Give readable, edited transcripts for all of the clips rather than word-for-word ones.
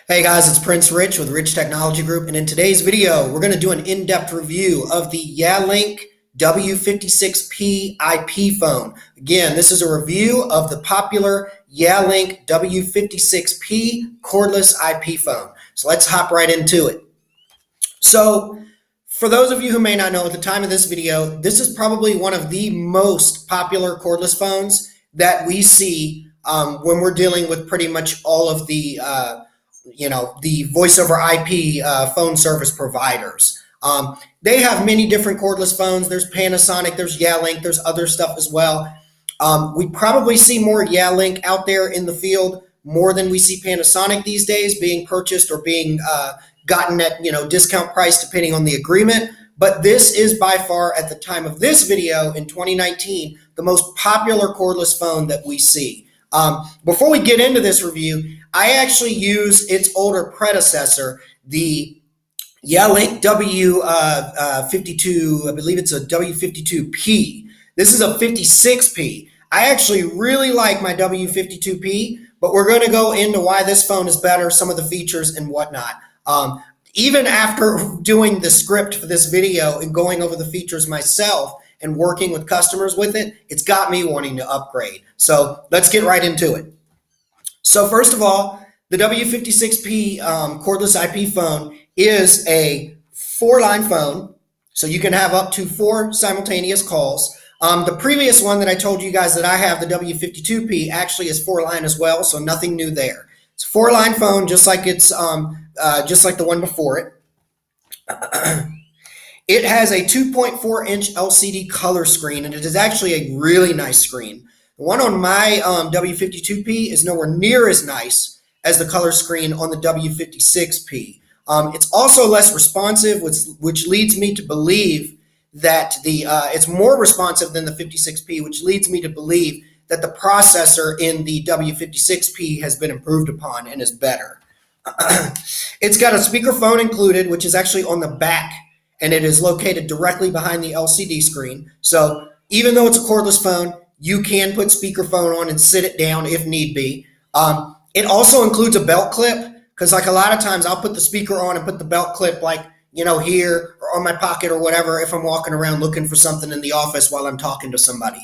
Hey guys, it's Prince Rich with Rich Technology Group, and in today's video, we're going to do an in-depth review of the Yealink W56P IP phone. Again, this is a review of the popular Yealink W56P Cordless IP phone. So let's hop right into it. So, for those of you who may not know, at the time of this video, this is probably one of the most popular cordless phones that we see when we're dealing with pretty much all of the the voice over IP phone service providers. They have many different cordless phones. There's Panasonic, there's Yealink, there's other stuff as well. We probably see more Yealink out there in the field more than we see Panasonic these days being purchased or being gotten at discount price depending on the agreement. But this is by far, at the time of this video in 2019, the most popular cordless phone that we see. Before we get into this review, I actually use its older predecessor, the Yealink W52, I believe it's a W52P. This is a 56P. I actually really like my W52P, but we're going to go into why this phone is better, some of the features and whatnot. Even after doing the script for this video and going over the features myself and working with customers with it, it's got me wanting to upgrade. So let's get right into it. So first of all, the W56P cordless IP phone is a 4-line phone, so you can have up to 4 simultaneous calls. The previous one that I told you guys that I have, the W52P, actually is 4-line as well, so nothing new there. It's a 4-line phone, just like it's just like the one before it. It has a 2.4-inch LCD color screen, and it is actually a really nice screen. The one on my W52P is nowhere near as nice as the color screen on the W56P. It's also less responsive, which leads me to believe that it's more responsive than the 56P, which leads me to believe that the processor in the W56P has been improved upon and is better. It's got a speakerphone included, which is actually on the back, and it is located directly behind the LCD screen. So even though it's a cordless phone, you can put speakerphone on and sit it down if need be. It also includes a belt clip, because like a lot of times I'll put the speaker on and put the belt clip here or on my pocket or whatever if I'm walking around looking for something in the office while I'm talking to somebody.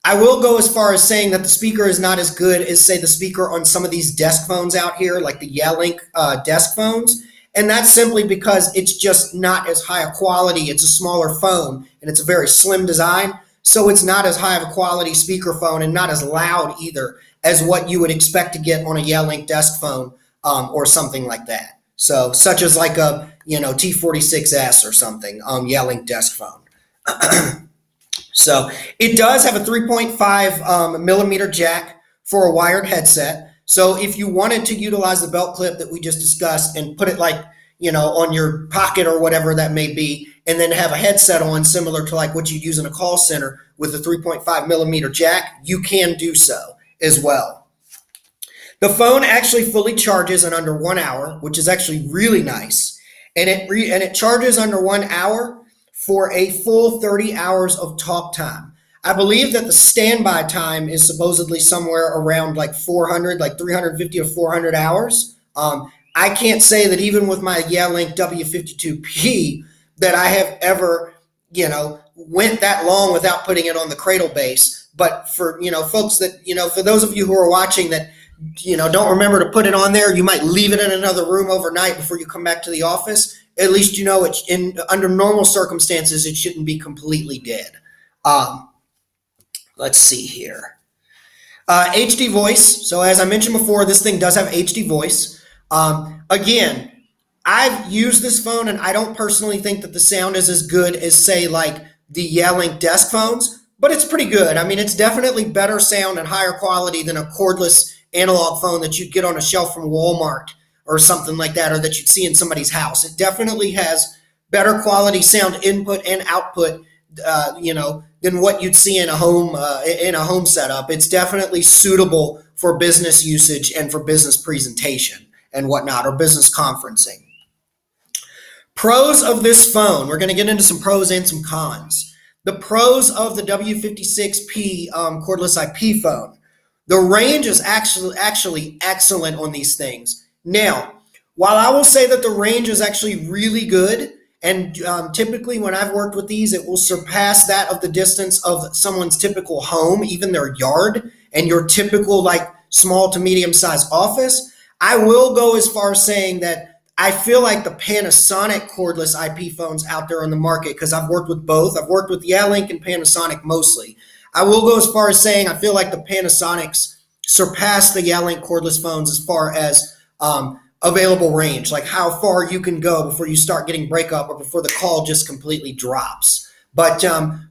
I will go as far as saying that the speaker is not as good as, say, the speaker on some of these desk phones out here, like the Yealink desk phones. And that's simply because it's just not as high a quality. It's a smaller phone, and it's a very slim design. So it's not as high of a quality speakerphone and not as loud either as what you would expect to get on a Yealink desk phone or something like that. So such as like a T46S or something, Yealink desk phone. So it does have a 3.5 millimeter jack for a wired headset. So if you wanted to utilize the belt clip that we just discussed and put it on your pocket or whatever that may be, and then have a headset on similar to like what you use in a call center with a 3.5 millimeter jack, you can do so as well. The phone actually fully charges in under 1 hour, which is actually really nice. And it charges under 1 hour for a full 30 hours of talk time. I believe that the standby time is supposedly somewhere around like 350 or 400 hours. I can't say that even with my Yealink W52P that I have ever, went that long without putting it on the cradle base. But for, folks that, for those of you who are watching that, don't remember to put it on there, you might leave it in another room overnight before you come back to the office. At least it's under normal circumstances, it shouldn't be completely dead. Let's see here. HD voice. So as I mentioned before, this thing does have HD voice. Again, I've used this phone, and I don't personally think that the sound is as good as, say, like the Yealink desk phones, but it's pretty good. I mean, it's definitely better sound and higher quality than a cordless analog phone that you'd get on a shelf from Walmart or something like that, or that you'd see in somebody's house. It definitely has better quality sound input and output, than what you'd see in a home setup. It's definitely suitable for business usage and for business presentation and whatnot, or business conferencing. Pros of this phone. We're going to get into some pros and some cons. The pros of the W56P cordless IP phone. The range is actually excellent on these things. Now, While I will say that the range is actually really good, and typically when I've worked with these, it will surpass that of the distance of someone's typical home, even their yard, and your typical like small to medium sized office. I will go as far as saying that I feel like the Panasonic cordless IP phones out there on the market, because I've worked with both. I've worked with Yealink and Panasonic mostly. I will go as far as saying I feel like the Panasonics surpass the Yealink cordless phones as far as available range, like how far you can go before you start getting breakup or before the call just completely drops. But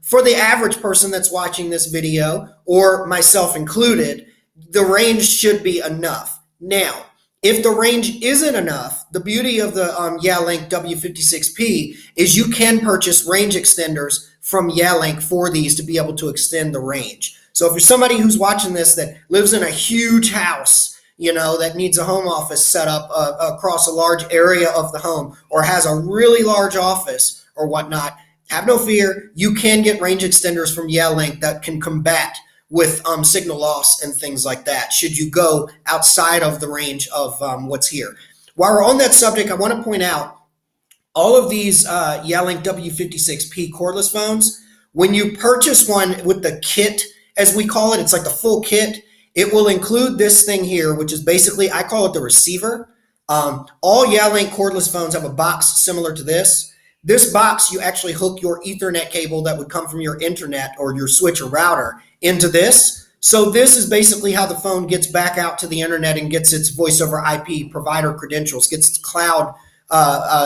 for the average person that's watching this video, or myself included, the range should be enough. Now, if the range isn't enough, the beauty of the Yealink W56P is you can purchase range extenders from Yealink for these to be able to extend the range. So if you're somebody who's watching this that lives in a huge house, that needs a home office set up across a large area of the home, or has a really large office or whatnot, have no fear. You can get range extenders from Yealink that can combat with signal loss and things like that should you go outside of the range of what's here. While we're on that subject, I want to point out all of these Yealink W56P cordless phones, when you purchase one with the kit, as we call it, it's like the full kit, it will include this thing here, which is basically, I call it the receiver. All Yealink cordless phones have a box similar to this. This box, you actually hook your Ethernet cable that would come from your internet or your switch or router into this. So this is basically how the phone gets back out to the internet and gets its voice over IP provider credentials, gets its cloud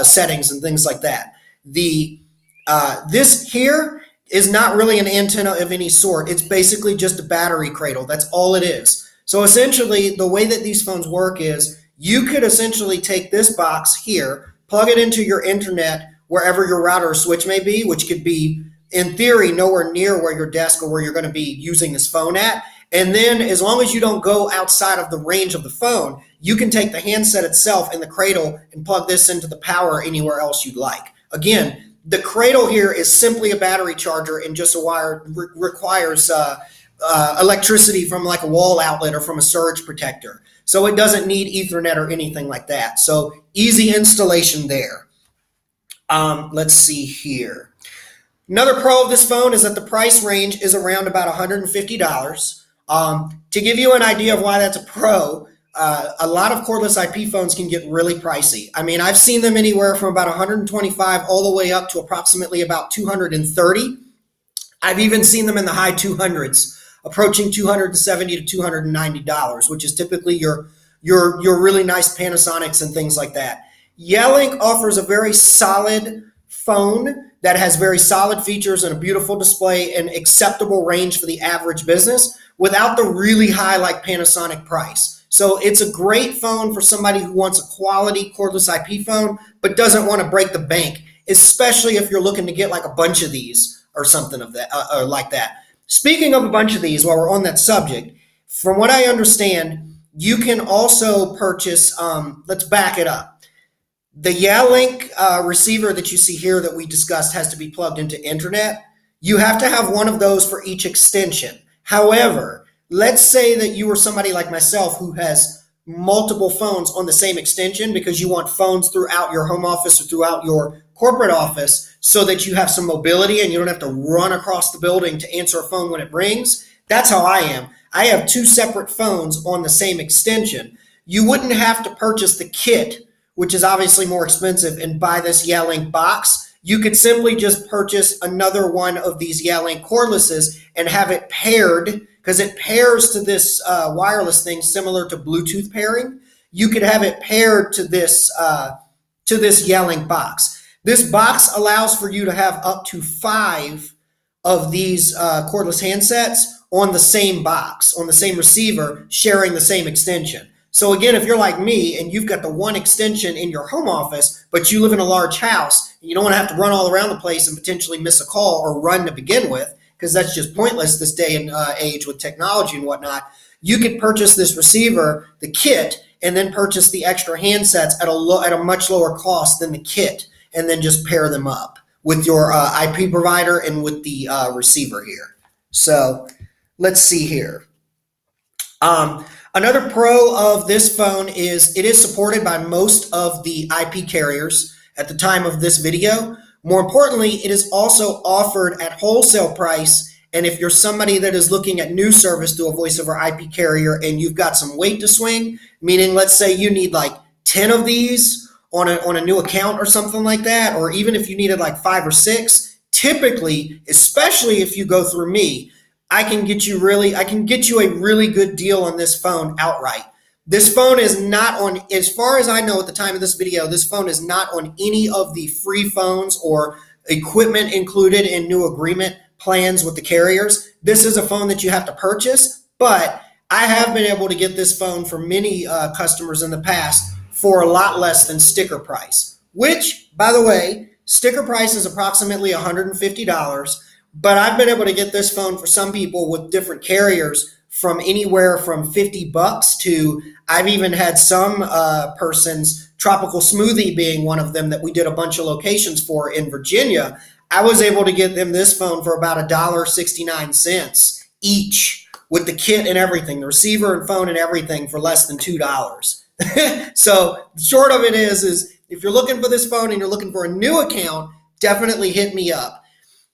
settings and things like that. This here is not really an antenna of any sort. It's basically just a battery cradle. That's all it is. So essentially, the way that these phones work is you could essentially take this box here, plug it into your internet wherever your router or switch may be, which could be, in theory, nowhere near where your desk or where you're going to be using this phone at. And then as long as you don't go outside of the range of the phone, you can take the handset itself and the cradle and plug this into the power anywhere else you'd like. Again, the cradle here is simply a battery charger and just a wire, requires electricity from like a wall outlet or from a surge protector. So it doesn't need Ethernet or anything like that. So easy installation there. Let's see here. Another pro of this phone is that the price range is around about $150. To give you an idea of why that's a pro, a lot of cordless IP phones can get really pricey. I mean, I've seen them anywhere from about 125 all the way up to approximately about 230. I've even seen them in the high 200s, approaching $270 to $290, which is typically your really nice Panasonics and things like that. Yealink offers a very solid phone that has very solid features and a beautiful display and acceptable range for the average business without the really high like Panasonic price. So it's a great phone for somebody who wants a quality cordless IP phone but doesn't want to break the bank, especially if you're looking to get like a bunch of these or something of that or like that. Speaking of a bunch of these, while we're on that subject, from what I understand, you can also purchase, let's back it up. The Yealink receiver that you see here that we discussed has to be plugged into internet. You have to have one of those for each extension. However, let's say that you are somebody like myself who has multiple phones on the same extension because you want phones throughout your home office or throughout your corporate office so that you have some mobility and you don't have to run across the building to answer a phone when it rings. That's how I am. I have two separate phones on the same extension. You wouldn't have to purchase the kit, which is obviously more expensive, and buy this Yealink box. You could simply just purchase another one of these Yealink cordlesses and have it paired, because it pairs to this wireless thing similar to Bluetooth pairing. You could have it paired to this Yealink box. This box allows for you to have up to 5 of these cordless handsets on the same box, on the same receiver, sharing the same extension. So again, if you're like me and you've got the one extension in your home office, but you live in a large house, and you don't want to have to run all around the place and potentially miss a call or run to begin with, because that's just pointless this day and age with technology and whatnot, you could purchase this receiver, the kit, and then purchase the extra handsets at a much lower cost than the kit, and then just pair them up with your IP provider and with the receiver here. So let's see here. Another pro of this phone is it is supported by most of the IP carriers at the time of this video. More importantly, it is also offered at wholesale price. And if you're somebody that is looking at new service through a voice over IP carrier and you've got some weight to swing, meaning let's say you need like 10 of these on a new account or something like that, or even if you needed like 5 or 6, typically, especially if you go through me, I can get you a really good deal on this phone outright. This phone is not on, as far as I know at the time of this video, this phone is not on any of the free phones or equipment included in new agreement plans with the carriers. This is a phone that you have to purchase, but I have been able to get this phone for many customers in the past for a lot less than sticker price, which, by the way, sticker price is approximately $150, but I've been able to get this phone for some people with different carriers from anywhere from $50 to, I've even had some persons, Tropical Smoothie being one of them that we did a bunch of locations for in Virginia. I was able to get them this phone for about $1.69 each with the kit and everything, the receiver and phone and everything for less than $2. So the short of it is if you're looking for this phone and you're looking for a new account, definitely hit me up.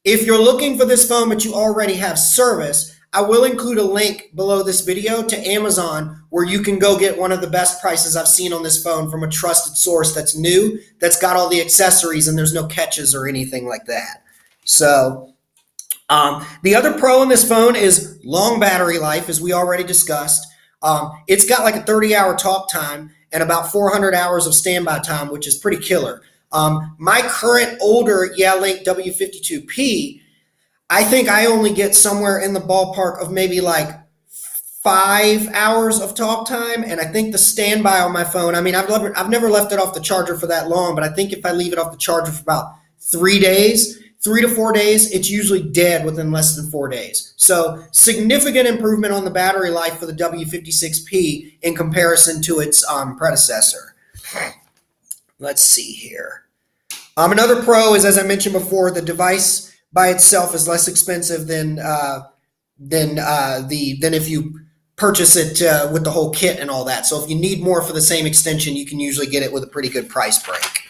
If you're looking for this phone but you already have service, I will include a link below this video to Amazon where you can go get one of the best prices I've seen on this phone from a trusted source that's new, that's got all the accessories and there's no catches or anything like that. So the other pro in this phone is long battery life, as we already discussed. It's got like a 30-hour talk time and about 400 hours of standby time, which is pretty killer. My current older Yealink W56P, I think I only get somewhere in the ballpark of maybe like 5 hours of talk time, and I think the standby on my phone, I mean, I've never left it off the charger for that long, but I think if I leave it off the charger for about 3 days, 3 to 4 days, it's usually dead within less than 4 days. So significant improvement on the battery life for the W56P in comparison to its predecessor. Let's see here. Another pro is, as I mentioned before, the device by itself is less expensive than if you purchase it with the whole kit and all that. So if you need more for the same extension, you can usually get it with a pretty good price break.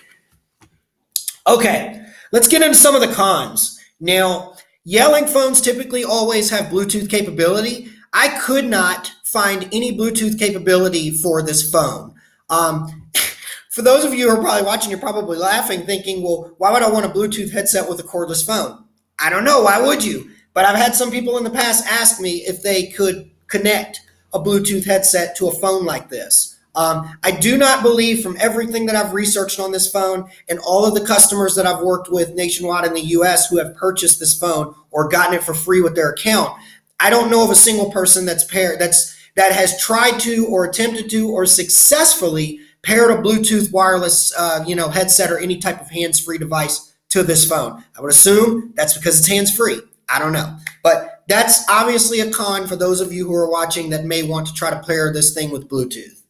Okay, let's get into some of the cons. Now, Yealink phones typically always have Bluetooth capability. I could not find any Bluetooth capability for this phone. For those of you who are probably watching, you're probably laughing, thinking, well, why would I want a Bluetooth headset with a cordless phone? I don't know. Why would you? But I've had some people in the past ask me if they could connect a Bluetooth headset to a phone like this. I do not believe, from everything that I've researched on this phone and all of the customers that I've worked with nationwide in the US who have purchased this phone or gotten it for free with their account, I don't know of a single person that has tried to or attempted to or successfully paired a Bluetooth wireless headset or any type of hands-free device to this phone. I would assume that's because it's hands-free. I don't know. But that's obviously a con for those of you who are watching that may want to try to pair this thing with Bluetooth.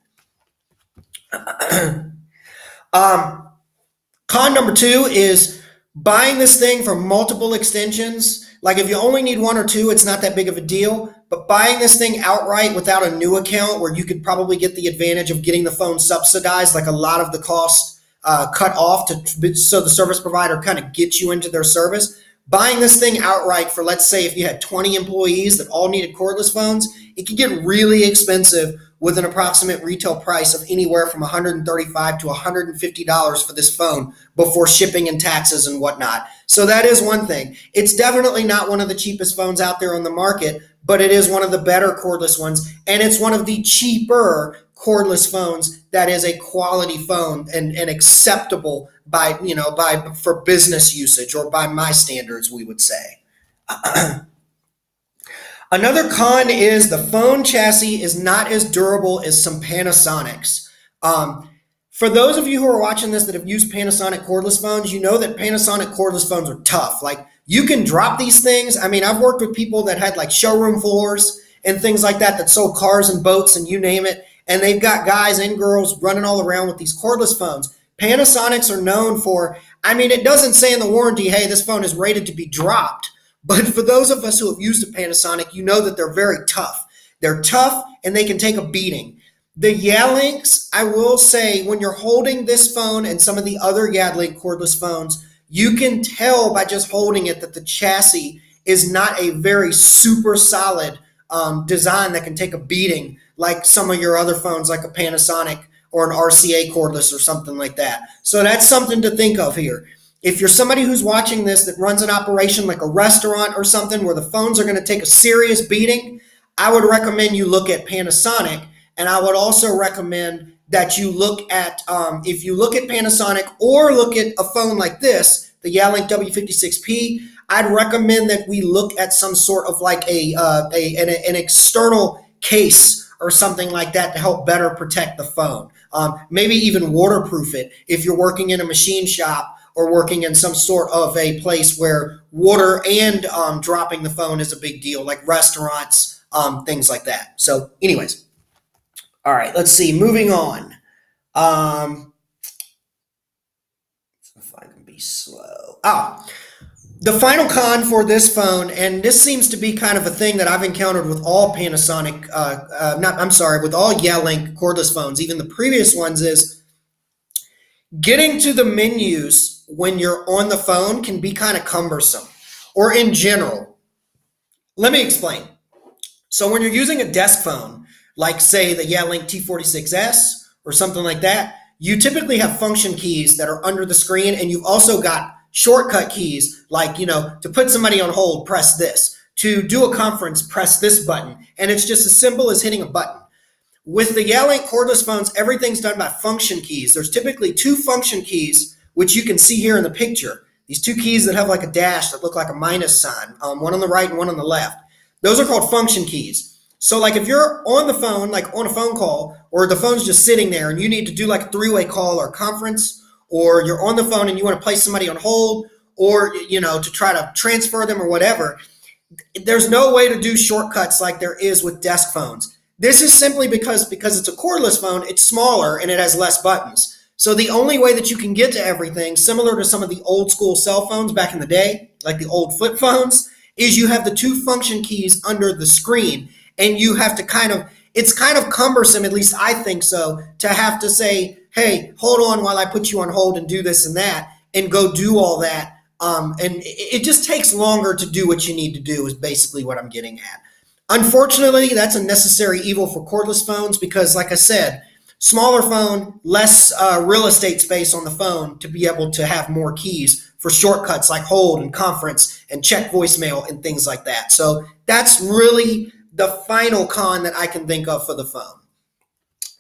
Con number 2 is buying this thing for multiple extensions. Like if you only need 1 or 2, it's not that big of a deal. But buying this thing outright without a new account where you could probably get the advantage of getting the phone subsidized, like a lot of the costs cut off so the service provider kind of gets you into their service. Buying this thing outright for, let's say, if you had 20 employees that all needed cordless phones, it could get really expensive with an approximate retail price of anywhere from $135 to $150 for this phone before shipping and taxes and whatnot. So that is one thing. It's definitely not one of the cheapest phones out there on the market, but it is one of the better cordless ones, and it's one of the cheaper cordless phones that is a quality phone and acceptable for business usage, or by my standards, we would say. Another con is the phone chassis is not as durable as some Panasonics. For those of you who are watching this that have used Panasonic cordless phones, you know that Panasonic cordless phones are tough. Like, you can drop these things. I mean, I've worked with people that had like showroom floors and things like that sold cars and boats and you name it. And they've got guys and girls running all around with these cordless phones. Panasonics are known for, I mean, it doesn't say in the warranty, hey, this phone is rated to be dropped. But for those of us who have used a Panasonic, you know that they're very tough. They're tough and they can take a beating. The Yealinks, I will say, when you're holding this phone and some of the other Yealink cordless phones, you can tell by just holding it that the chassis is not a very super solid design that can take a beating like some of your other phones, like a Panasonic or an RCA cordless or something like that. So that's something to think of here. If you're somebody who's watching this that runs an operation like a restaurant or something where the phones are going to take a serious beating, I would recommend you look at Panasonic. And I would also recommend that you look at, if you look at Panasonic or look at a phone like this, the Yealink W56P, I'd recommend that we look at some sort of like an external case or something like that to help better protect the phone. Maybe even waterproof it if you're working in a machine shop or working in some sort of a place where water and dropping the phone is a big deal, like restaurants, things like that. So anyways. All right, let's see. Moving on. If I can be slow. The final con for this phone, and this seems to be kind of a thing that I've encountered with all Panasonic, with all Yealink cordless phones, even the previous ones, is getting to the menus when you're on the phone can be kind of cumbersome, or in general. Let me explain. So when you're using a desk phone, like say the Yealink T46S or something like that, you typically have function keys that are under the screen, and you've also got shortcut keys like, to put somebody on hold, press this. To do a conference, press this button. And it's just as simple as hitting a button. With the Yealink cordless phones, everything's done by function keys. There's typically two function keys, which you can see here in the picture. These two keys that have like a dash that look like a minus sign, one on the right and one on the left. Those are called function keys. So like if you're on the phone, like on a phone call, or the phone's just sitting there and you need to do like a three-way call or conference, or you're on the phone and you want to place somebody on hold, or, to try to transfer them or whatever, there's no way to do shortcuts like there is with desk phones. This is simply because it's a cordless phone, it's smaller and it has less buttons. So the only way that you can get to everything, similar to some of the old school cell phones back in the day, like the old flip phones, is you have the two function keys under the screen. And you have to it's kind of cumbersome, at least I think so, to have to say, hey, hold on while I put you on hold and do this and that, and go do all that. And it just takes longer to do what you need to do is basically what I'm getting at. Unfortunately, that's a necessary evil for cordless phones because, like I said, smaller phone, less real estate space on the phone to be able to have more keys for shortcuts like hold and conference and check voicemail and things like that. So that's really the final con that I can think of for the phone.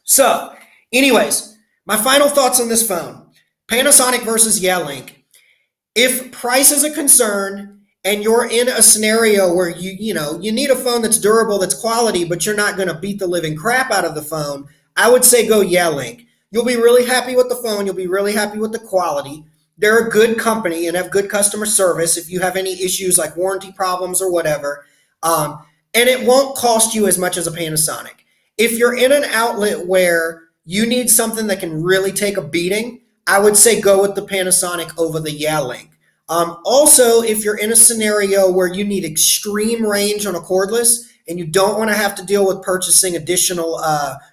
So, anyways, my final thoughts on this phone. Panasonic versus Yealink. If price is a concern and you're in a scenario where you need a phone that's durable, that's quality, but you're not going to beat the living crap out of the phone, I would say go Yealink. You'll be really happy with the phone. You'll be really happy with the quality. They're a good company and have good customer service if you have any issues like warranty problems or whatever. And it won't cost you as much as a Panasonic. If you're in an outlet where you need something that can really take a beating, I would say go with the Panasonic over the Yealink. Also, if you're in a scenario where you need extreme range on a cordless and you don't want to have to deal with purchasing additional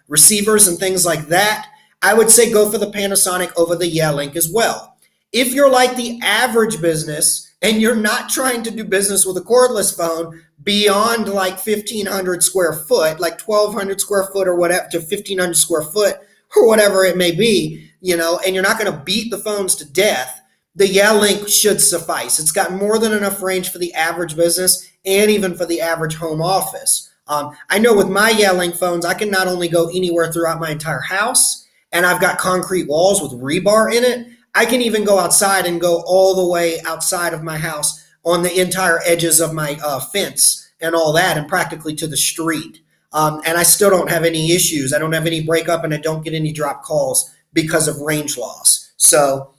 receivers and things like that, I would say go for the Panasonic over the Yealink as well. If you're like the average business and you're not trying to do business with a cordless phone beyond like 1,500 square foot, like 1,200 square foot or whatever, to 1,500 square foot or whatever it may be, and you're not going to beat the phones to death, the Yealink should suffice. It's got more than enough range for the average business and even for the average home office. I know with my Yealink phones, I can not only go anywhere throughout my entire house, and I've got concrete walls with rebar in it, I can even go outside and go all the way outside of my house on the entire edges of my fence and all that, and practically to the street. And I still don't have any issues. I don't have any breakup, and I don't get any drop calls because of range loss. So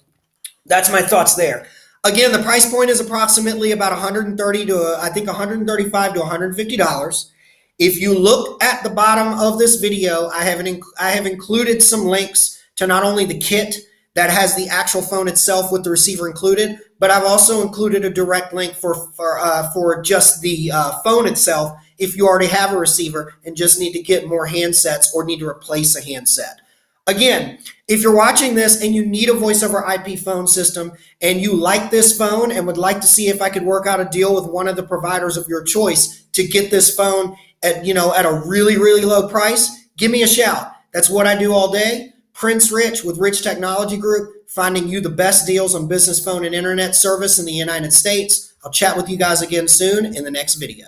that's my thoughts there. Again, the price point is approximately about $135 to $150. If you look at the bottom of this video, I have included some links to not only the kit that has the actual phone itself with the receiver included, but I've also included a direct link for just the phone itself if you already have a receiver and just need to get more handsets or need to replace a handset. Again, if you're watching this and you need a voice over IP phone system and you like this phone and would like to see if I could work out a deal with one of the providers of your choice to get this phone at, at a really, really low price, give me a shout. That's what I do all day. Prince Rich with Rich Technology Group, finding you the best deals on business phone and internet service in the United States. I'll chat with you guys again soon in the next video.